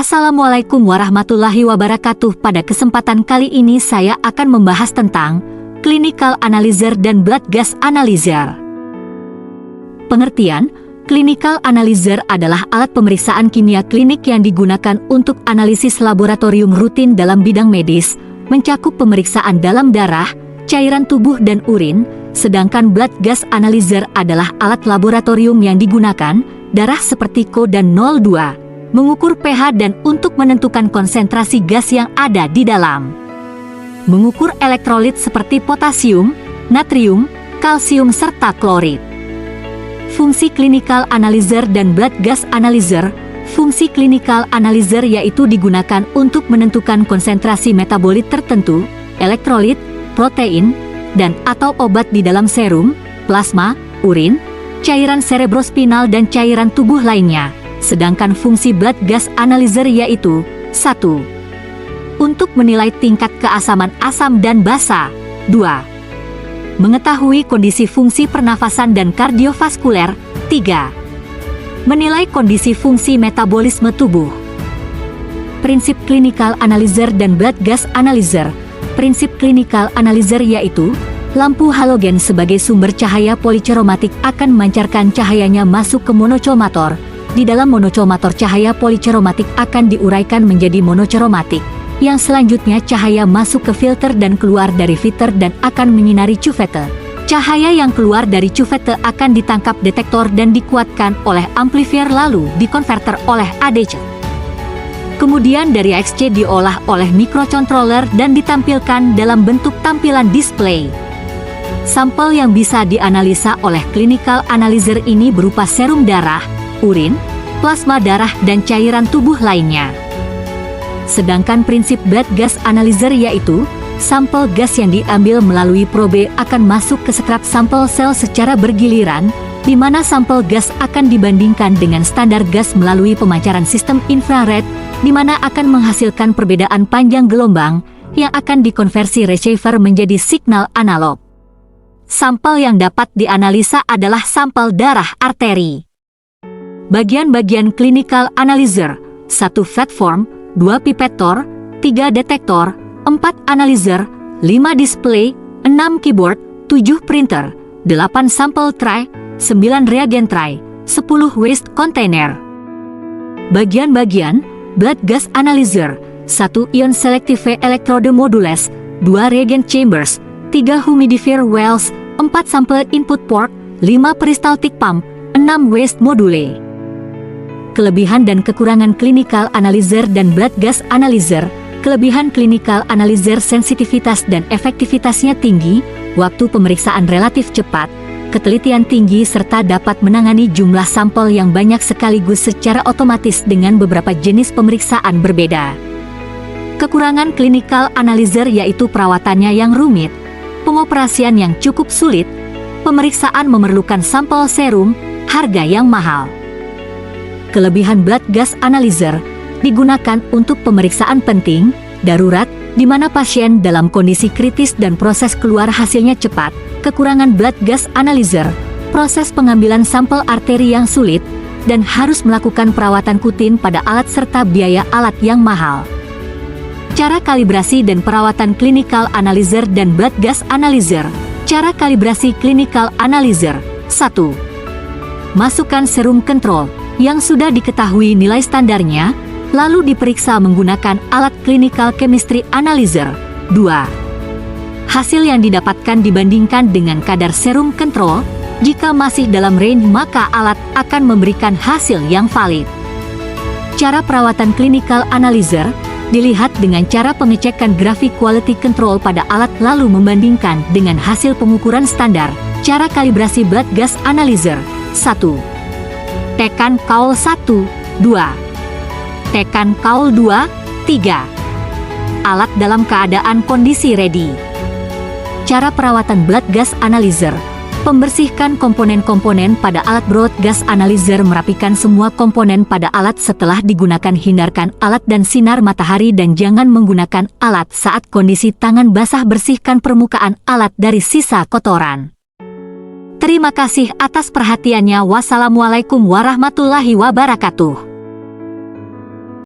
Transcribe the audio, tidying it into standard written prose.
Assalamualaikum warahmatullahi wabarakatuh. Pada kesempatan kali ini saya akan membahas tentang Clinical Analyzer dan Blood Gas Analyzer. Pengertian, Clinical Analyzer adalah alat pemeriksaan kimia klinik yang digunakan untuk analisis laboratorium rutin dalam bidang medis, mencakup pemeriksaan dalam darah, cairan tubuh dan urin, sedangkan Blood Gas Analyzer adalah alat laboratorium yang digunakan, darah seperti CO dan 02. Mengukur pH dan untuk menentukan konsentrasi gas yang ada di dalam. Mengukur elektrolit seperti potasium, natrium, kalsium serta klorid. Fungsi Clinical Analyzer dan Blood Gas Analyzer. Fungsi Clinical Analyzer yaitu digunakan untuk menentukan konsentrasi metabolit tertentu, elektrolit, protein, dan atau obat di dalam serum, plasma, urin, cairan cerebrospinal dan cairan tubuh lainnya. Sedangkan fungsi Blood Gas Analyzer yaitu 1. Untuk menilai tingkat keasaman asam dan basa. 2. Mengetahui kondisi fungsi pernafasan dan kardiovaskuler. 3. Menilai kondisi fungsi metabolisme tubuh. Prinsip Clinical Analyzer dan Blood Gas Analyzer. Prinsip Clinical Analyzer yaitu lampu halogen sebagai sumber cahaya polichromatik akan memancarkan cahayanya masuk ke monochromator. Di dalam monochromator cahaya polichromatik akan diuraikan menjadi monochromatik, yang selanjutnya cahaya masuk ke filter dan keluar dari filter dan akan menyinari cuvette. Cahaya yang keluar dari cuvette akan ditangkap detektor dan dikuatkan oleh amplifier lalu dikonverter oleh ADC. Kemudian dari AXC diolah oleh microcontroller dan ditampilkan dalam bentuk tampilan display. Sampel yang bisa dianalisa oleh Clinical Analyzer ini berupa serum darah, urin, plasma darah dan cairan tubuh lainnya. Sedangkan prinsip Blood Gas Analyzer yaitu sampel gas yang diambil melalui probe akan masuk ke sekret sampel sel secara bergiliran, di mana sampel gas akan dibandingkan dengan standar gas melalui pemancaran sistem infrared, di mana akan menghasilkan perbedaan panjang gelombang yang akan dikonversi receiver menjadi signal analog. Sampel yang dapat dianalisa adalah sampel darah arteri. Bagian-bagian Clinical Analyzer: 1 platform, 2 pipetor, 3 detektor, 4 analyzer, 5 display, 6 keyboard, 7 printer, 8 sampel tray, 9 reagent tray, 10 waste container. Bagian-bagian Blood Gas Analyzer: 1 ion selective electrode modules, 2 reagent chambers, 3 humidifier wells, 4 sampel input port, 5 peristaltic pump, 6 waste module. Kelebihan dan kekurangan Clinical Analyzer dan Blood Gas Analyzer. Kelebihan Clinical Analyzer: sensitivitas dan efektivitasnya tinggi, waktu pemeriksaan relatif cepat, ketelitian tinggi serta dapat menangani jumlah sampel yang banyak sekaligus secara otomatis dengan beberapa jenis pemeriksaan berbeda. Kekurangan Clinical Analyzer yaitu perawatannya yang rumit, pengoperasian yang cukup sulit, pemeriksaan memerlukan sampel serum, harga yang mahal. Kelebihan Blood Gas Analyzer digunakan untuk pemeriksaan penting, darurat, di mana pasien dalam kondisi kritis dan proses keluar hasilnya cepat. Kekurangan Blood Gas Analyzer, proses pengambilan sampel arteri yang sulit, dan harus melakukan perawatan rutin pada alat serta biaya alat yang mahal. Cara kalibrasi dan perawatan Clinical Analyzer dan Blood Gas Analyzer. Cara kalibrasi Clinical Analyzer: 1. Masukkan serum kontrol yang sudah diketahui nilai standarnya, lalu diperiksa menggunakan alat Clinical Chemistry Analyzer. 2. Hasil yang didapatkan dibandingkan dengan kadar serum kontrol. Jika masih dalam range maka alat akan memberikan hasil yang valid. Cara perawatan Clinical Analyzer dilihat dengan cara pengecekan grafik quality control pada alat lalu membandingkan dengan hasil pengukuran standar. Cara kalibrasi Blood Gas Analyzer: 1. Tekan kaul 1, 2. Tekan kaul 2, 3. Alat dalam keadaan kondisi ready. Cara perawatan Blood Gas Analyzer: pembersihkan komponen-komponen pada alat Blood Gas Analyzer. Merapikan semua komponen pada alat setelah digunakan. Hindarkan alat dan sinar matahari dan jangan menggunakan alat saat kondisi tangan basah. Bersihkan permukaan alat dari sisa kotoran. Terima kasih atas perhatiannya. Wassalamualaikum warahmatullahi wabarakatuh.